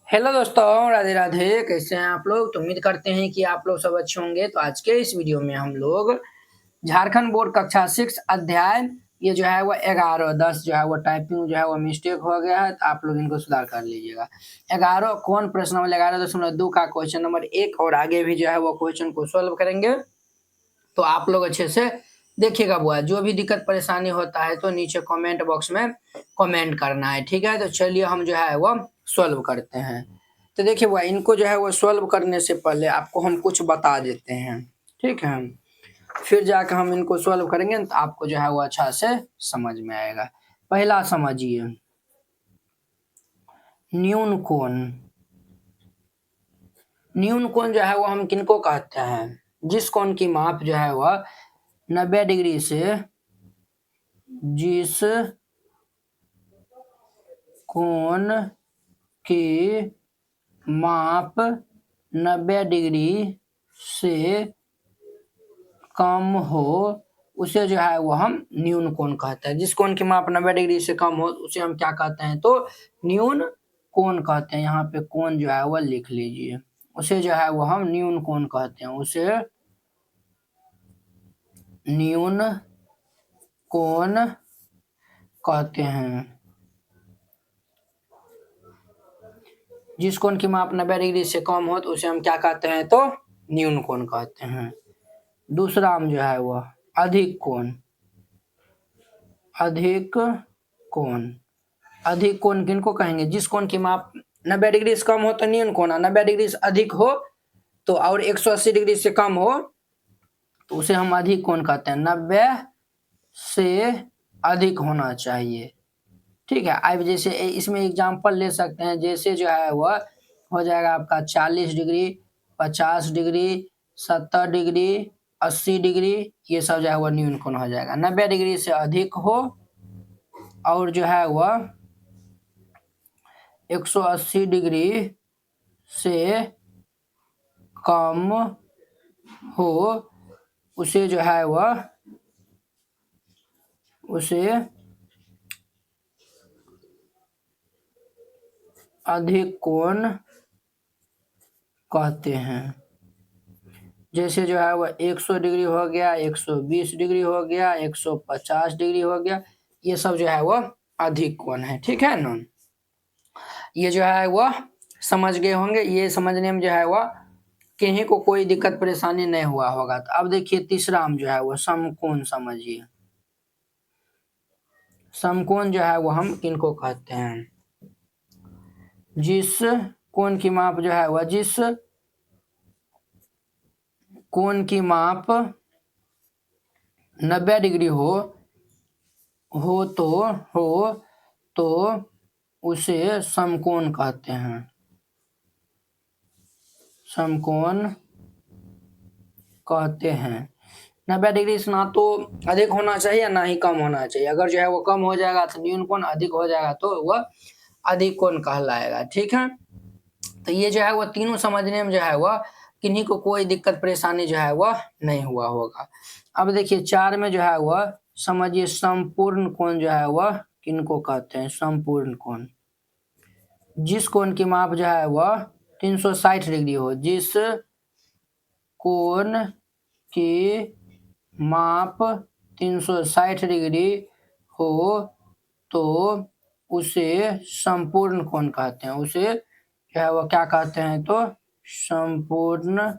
Hello दोस्तों, राधे राधे। कैसे हैं आप लोग? तो उम्मीद करते हैं कि आप लोग सब अच्छे होंगे। तो आज के इस वीडियो में हम लोग झारखंड बोर्ड कक्षा 6 अध्याय ये जो है वो 11-10 जो है वो टाइपिंग जो है वो मिस्टेक हो गया है, तो आप लोग इनको सुधार कर लीजिएगा। 11 कौन प्रश्न नंबर 11.2 का क्वेश्चन नंबर 1 और आगे भी जो है वो क्वेश्चन को सोल्व करेंगे। तो आप लोग अच्छे से देखिएगा बुआ, जो भी दिक्कत परेशानी होता है तो नीचे कमेंट बॉक्स में कमेंट करना है, ठीक है। तो चलिए हम जो है वो सॉल्व करते हैं। तो देखिए बुआ, इनको जो है वो सॉल्व करने से पहले आपको हम कुछ बता देते हैं, ठीक है। फिर जाकर हम इनको सॉल्व करेंगे तो आपको जो है वो अच्छा से समझ में आएगा। पहला समझिए, न्यून कोण। न्यून कोण जो है वो हम किनको कहते हैं? जिस कोण की माप जो है वह 90 डिग्री से जिस कोण की माप 90 डिग्री से कम हो उसे जो है वो हम न्यून कोण कहते हैं। जिस कोण की माप 90 डिग्री से कम हो उसे हम क्या कहते हैं? तो न्यून कोण कहते हैं। यहाँ पे कोण जो है वो लिख लीजिए, उसे जो है वो हम न्यून कोण कहते हैं। उसे न्यून कोण कहते हैं। जिस कोण की माप 90 डिग्री से कम हो तो उसे हम क्या कहते हैं? तो न्यून कोण कहते हैं। दूसरा हम जो है वह अधिक कोण। अधिक कोण, अधिक कोण किनको कहेंगे? जिस कोण की माप 90 डिग्री से कम हो तो न्यून कोण, 90 डिग्री से अधिक हो तो और 180 डिग्री से कम हो तो उसे हम अधिक कोण कहते हैं। 90 से अधिक होना चाहिए, ठीक है। अब जैसे इसमें एग्जांपल ले सकते हैं, जैसे जो है वह हो जाएगा आपका 40 डिग्री, 50 डिग्री, 70 डिग्री, 80 डिग्री, ये सब जो है वह न्यून कोण हो जाएगा। 90 डिग्री से अधिक हो और जो है वह 180 डिग्री से कम हो उसे जो है वह उसे अधिक कोण कहते हैं। जैसे जो है वह 100 डिग्री हो गया, 120 डिग्री हो गया, 150 डिग्री हो गया, ये सब जो है वह अधिक कोण है, ठीक है ना। ये जो है वह समझ गए होंगे। ये समझने में जो है वह किन्हीं को कोई दिक्कत परेशानी नहीं हुआ होगा। तो अब देखिए तीसरा हम जो है वह समकोण समझिए। समकोण जो है वह हम किनको कहते हैं? जिस कोण की माप जो है वह जिस कोण की माप 90 डिग्री हो तो उसे समकोण कहते हैं। समकोण कहते हैं। 90 डिग्री से ना तो अधिक होना चाहिए ना ही कम होना चाहिए। अगर जो है वो कम हो जाएगा तो न्यून कोण, अधिक हो जाएगा तो वह अधिक कोण कहलाएगा, ठीक है। तो ये जो है वो तीनों समझने में जो है वह किन्हीं को कोई दिक्कत परेशानी जो है वह नहीं हुआ होगा। अब देखिए 4 में जो है वह समझिए संपूर्ण कोण जो है वह किनको कहते हैं? संपूर्ण कोण। जिस कोण की माप जो है वह 360 डिग्री हो। जिस कोण की माप 360 डिग्री हो तो उसे संपूर्ण कोण कहते हैं। उसे जो है वह क्या कहते हैं? तो संपूर्ण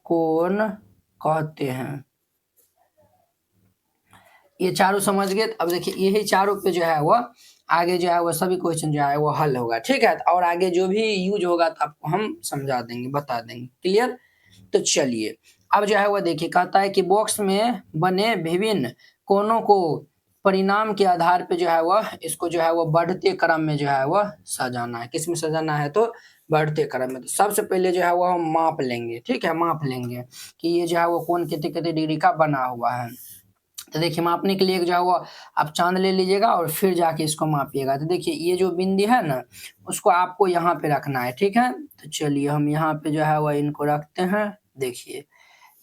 कोण कहते हैं। ये चारों समझ गए। अब देखिए यही चारों पे जो है वह आगे जो है वह सभी क्वेश्चन जो है वो हल होगा, ठीक है। और आगे जो भी यूज होगा तो आपको हम समझा देंगे, बता देंगे, क्लियर। तो चलिए अब जो है वह देखिए, कहता है कि बॉक्स में बने विभिन्न कोणों को परिणाम के आधार पे जो है वह इसको जो है वह बढ़ते क्रम में जो है वह सजाना है। किस में सजाना है? तो बढ़ते क्रम में। तो सबसे पहले जो है वह हम माप लेंगे, ठीक है। माप लेंगे कि ये जो है वो कोण कितने कितने डिग्री का बना हुआ है। तो देखिए मापने के लिए जो है वो आप चांद ले लीजिएगा और फिर जाके इसको मापिएगा। तो देखिए ये जो बिंदी है ना, उसको आपको यहाँ पे रखना है, ठीक है। तो चलिए हम यहाँ पे जो है वह इनको रखते हैं। देखिए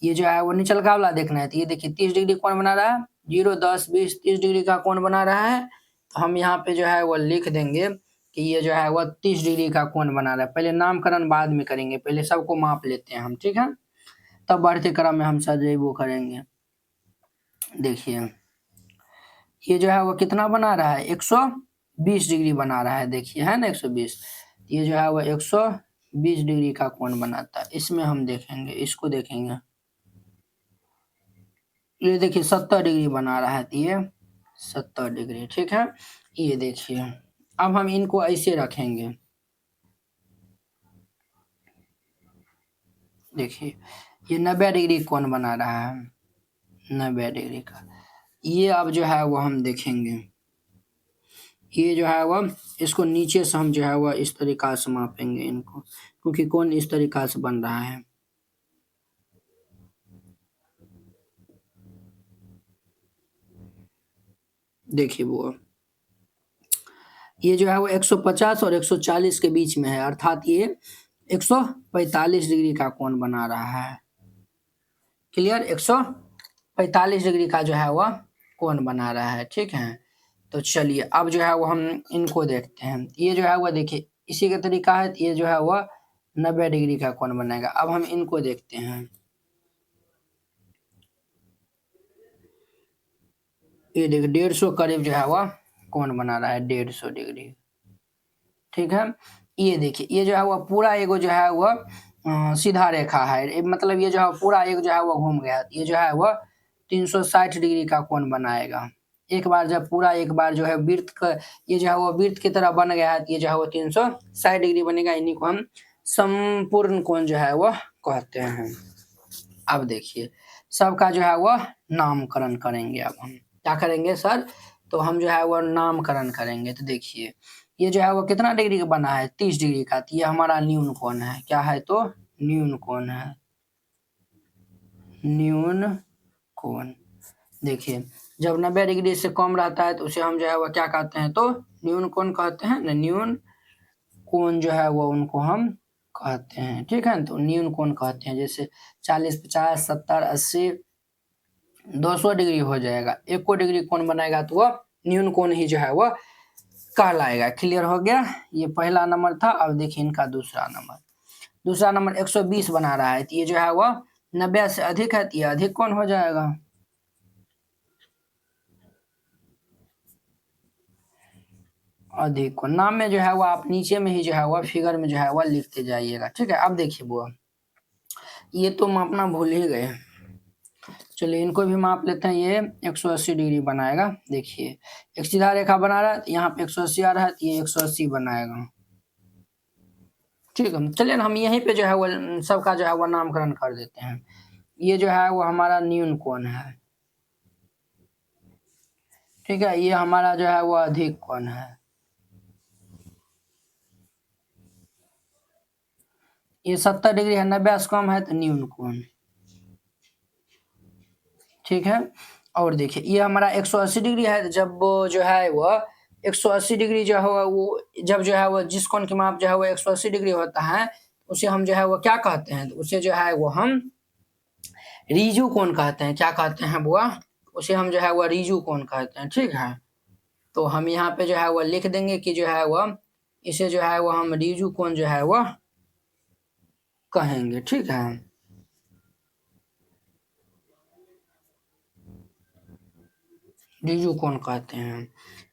ये जो है वो निचलका वाला देखना है। तो ये देखिए 30 डिग्री कोण बना रहा है, 0, 10, 20, 30 डिग्री का कोण बना रहा है। तो हम यहाँ पे जो है वो लिख देंगे कि ये जो है वह 30 डिग्री का कोण बना रहा है। पहले नामकरण बाद में करेंगे, पहले सबको माप लेते हैं हम, ठीक है, तब बढ़ते क्रम में हम सदैव करेंगे। देखिए ये जो है वो कितना बना रहा है, 120 डिग्री बना रहा है, देखिए है ना 120, ये जो है वो 120 डिग्री का कोण बनाता है। इसमें हम देखेंगे, इसको देखेंगे, ये देखिए 70 डिग्री बना रहा है, तो ये 70 डिग्री, ठीक है। ये देखिए अब हम इनको ऐसे रखेंगे, देखिए ये 90 डिग्री कोण बना रहा है, 90 डिग्री का। ये अब जो है वो हम देखेंगे, ये जो है वह इसको नीचे से हम जो है वह इस तरीका से मापेंगे इनको, क्योंकि कोण इस तरीका से बन रहा है। देखिए वो ये जो है वो 150 और 140 के बीच में है, अर्थात ये 145 डिग्री का कोण बना रहा है। क्लियर, 145 डिग्री का जो है वह कोण बना रहा है, ठीक है। तो चलिए अब जो है वो हम इनको देखते हैं। ये जो है वह देखिए इसी का तरीका है, ये जो है वह 90 डिग्री का कोण बनाएगा। अब हम इनको देखते हैं, ये देखिए 150 करीब जो है वह कोण बना रहा है, 150 डिग्री, ठीक है। ये देखिए ये जो है वह पूरा एगो जो है वह सीधा रेखा है, मतलब ये जो है पूरा एक जो है वह घूम गया, ये जो है वह 360 डिग्री का कोण बनाएगा। एक बार जब पूरा एक बार जो है वृत्त का ये जो है वो वृत्त की तरह बन गया है, ये जो है वो 360 डिग्री बनेगा। इन्हीं को हम संपूर्ण कोण जो है वह कहते हैं। अब देखिए सबका जो है वह नामकरण करेंगे। अब हम क्या करेंगे सर, तो हम जो है वह नामकरण करेंगे। तो देखिए ये जो है वो कितना डिग्री का बना है, 30 डिग्री का, तो ये हमारा न्यून कोण है। क्या है, तो न्यून कोण है, न्यून कोण। देखिए जब 90 डिग्री से कम रहता है तो उसे हम जो है वह क्या कहते हैं, तो न्यून कोण कहते हैं ना, न्यून कोण जो है वो उनको हम कहते हैं, ठीक है। तो न्यून कोण कहते हैं, जैसे 40, 50, 70, 80, 200 डिग्री हो जाएगा, 1 डिग्री कोण बनाएगा तो वह न्यून कोण ही जो है वह कहलाएगा। क्लियर हो गया, ये पहला नंबर था। अब देखिए इनका दूसरा नंबर, दूसरा नंबर 120 बना रहा है, तो ये जो है वह 90 से अधिक है, तो ये अधिक कोण हो जाएगा। अधिक कोण नाम में जो है वह आप नीचे में ही जो है वह फिगर में जो है वह लिखते जाइएगा, ठीक है। अब देखिए वो ये तो मापना भूल ही गए, चलिए इनको भी माप लेते हैं। ये 180 डिग्री बनाएगा, देखिए एक सीधा रेखा बना रहा है, तो यहाँ पे 180 आ रहा है, तो ये 180 बनाएगा, ठीक है। चलिए हम यहीं पे जो है वो सबका जो है वो नामकरण कर देते हैं। ये जो है वो हमारा न्यून कोण है, ठीक है। ये हमारा जो है वो अधिक कोण है, ये 70 डिग्री है, 90 से कम है तो न्यून कोण, ठीक है। और देखिए ये हमारा 180 डिग्री है, जब वो जो है वह 180 डिग्री जो है वो जब जो है वो जिस कोण की माप जो है वो 180 डिग्री होता है, उसे हम जो है वो क्या कहते हैं, तो उसे जो है वो हम रीजु कोण कहते हैं। क्या कहते हैं बुआ, उसे हम जो है वो रीजु कोण कहते हैं, ठीक है। तो हम यहाँ पे जो है वो लिख देंगे कि जो है वह इसे जो है वो हम रीजु कोण जो है वह कहेंगे, ठीक है। रीजु कोण कहते हैं।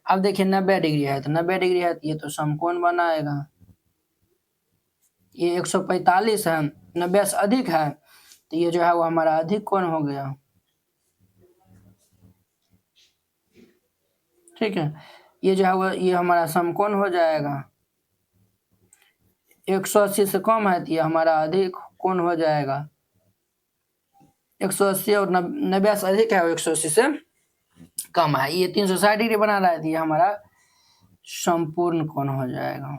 अब देखिए 90 डिग्री है, तो 90 डिग्री है तो ये तो समकोण बनाएगा। ये 145 है, 90 से अधिक है, तो ये जो है वो हमारा अधिक कोण हो गया, ठीक है। ये जो है वो ये हमारा समकोण हो जाएगा। 180 से कम है तो ये हमारा अधिक कोण हो जाएगा। 180 और 90 से अधिक है और 180 से कम है, ये 360 डिग्री बना रहा है, तो ये हमारा संपूर्ण कोण हो जाएगा।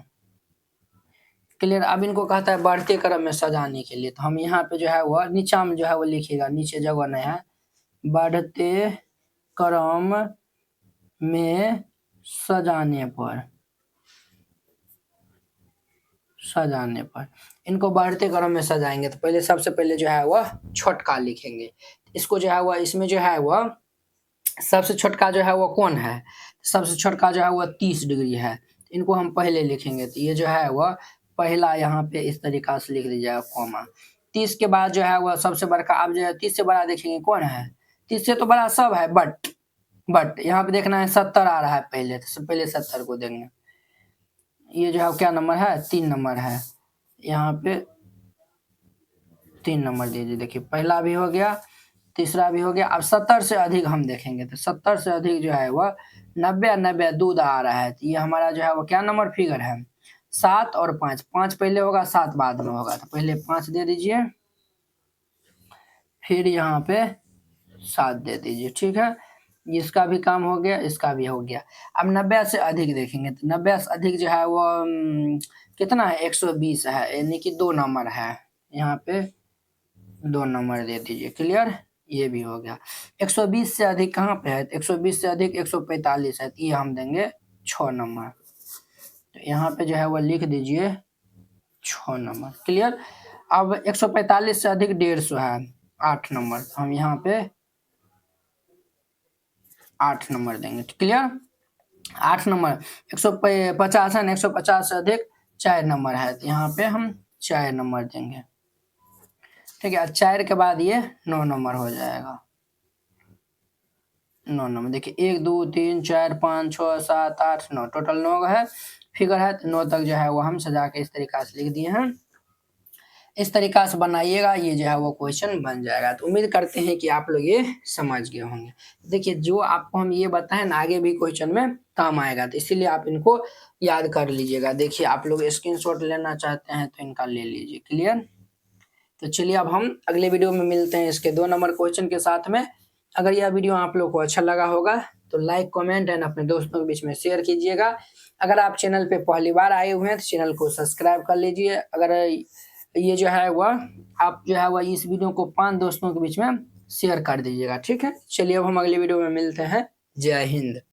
क्लियर। अब इनको कहता है बढ़ते क्रम में सजाने के लिए, तो हम यहाँ पे जो है वह नीचा में जो है वो लिखेगा, नीचे जगह नहीं है, बढ़ते क्रम में सजाने पर, सजाने पर इनको बढ़ते क्रम में सजाएंगे। तो पहले सबसे पहले जो है वह छोटका लिखेंगे, इसको जो है वह इसमें जो है वह सबसे छोटका जो है वह कौन है, सबसे छोटका जो है वह 30 डिग्री है, इनको हम पहले लिखेंगे। तो ये जो है वह पहला यहाँ पे इस तरीका से लिख दीजिएगा कॉमा। 30 के बाद जो है वह सबसे बड़ा, अब जो है 30 से बड़ा देखेंगे कौन है, 30 से तो बड़ा सब है, बट यहाँ पे देखना है 70 आ रहा है पहले, तो पहले 70 को देंगे। ये जो है क्या नंबर है, 3 नंबर है, यहाँ पे 3 नंबर दीजिए। देखिए पहला भी हो गया, तीसरा भी हो गया। अब 70 से अधिक हम देखेंगे, तो 70 से अधिक जो है वह 90 90 दूध आ रहा है। तो ये हमारा जो है वो क्या नंबर फिगर है, 7 और 5, 5 पहले होगा 7 बाद में होगा। तो पहले 5 दे दीजिए, फिर यहाँ पे 7 दे दीजिए, ठीक है। इसका भी काम हो गया, इसका भी हो गया। अब 90 से अधिक देखेंगे, तो 90 से अधिक जो है वो कितना है, 120 है, यानी कि 2 नंबर है, यहाँ पे 2 नंबर दे दीजिए। क्लियर, ये भी हो गया। 120 से अधिक कहाँ पे है, 120 से अधिक 145 है, तो ये हम देंगे 6 नंबर। तो यहाँ पे जो है वो लिख दीजिए 6 नंबर। क्लियर। अब 145 से अधिक 150 है, 8 नंबर, हम यहाँ पे 8 नंबर देंगे। Clear, 8 number. 150 है, 150 से अधिक 4 नंबर है, तो यहाँ पे हम 4 नंबर देंगे, ठीक है। 4 के बाद ये 9 नंबर हो जाएगा, 9 नंबर। देखिए 1 2 3 4 5 6 7 8 9, टोटल 9 है फिगर है, तो 9 तक जो है वो हम सजा के इस तरीका से लिख दिए हैं। इस तरीका से बनाइएगा, ये जो है वो क्वेश्चन बन जाएगा। तो उम्मीद करते हैं कि आप लोग ये समझ गए होंगे। देखिए जो आपको हम ये बताएं ना, आगे भी क्वेश्चन में काम आएगा, तो इसीलिए आप इनको याद कर लीजिएगा। देखिए आप लोग स्क्रीनशॉट लेना चाहते हैं तो इनका ले लीजिए। क्लियर। तो चलिए अब हम अगले वीडियो में मिलते हैं इसके 2 नंबर क्वेश्चन के साथ में। अगर यह वीडियो आप लोग को अच्छा लगा होगा तो लाइक कमेंट एंड अपने दोस्तों के बीच में शेयर कीजिएगा। अगर आप चैनल पे पहली बार आए हुए हैं तो चैनल को सब्सक्राइब कर लीजिए। अगर ये जो है वह आप जो है वह इस वीडियो को 5 दोस्तों के बीच में शेयर कर दीजिएगा, ठीक है। चलिए अब हम अगले वीडियो में मिलते हैं। जय हिंद।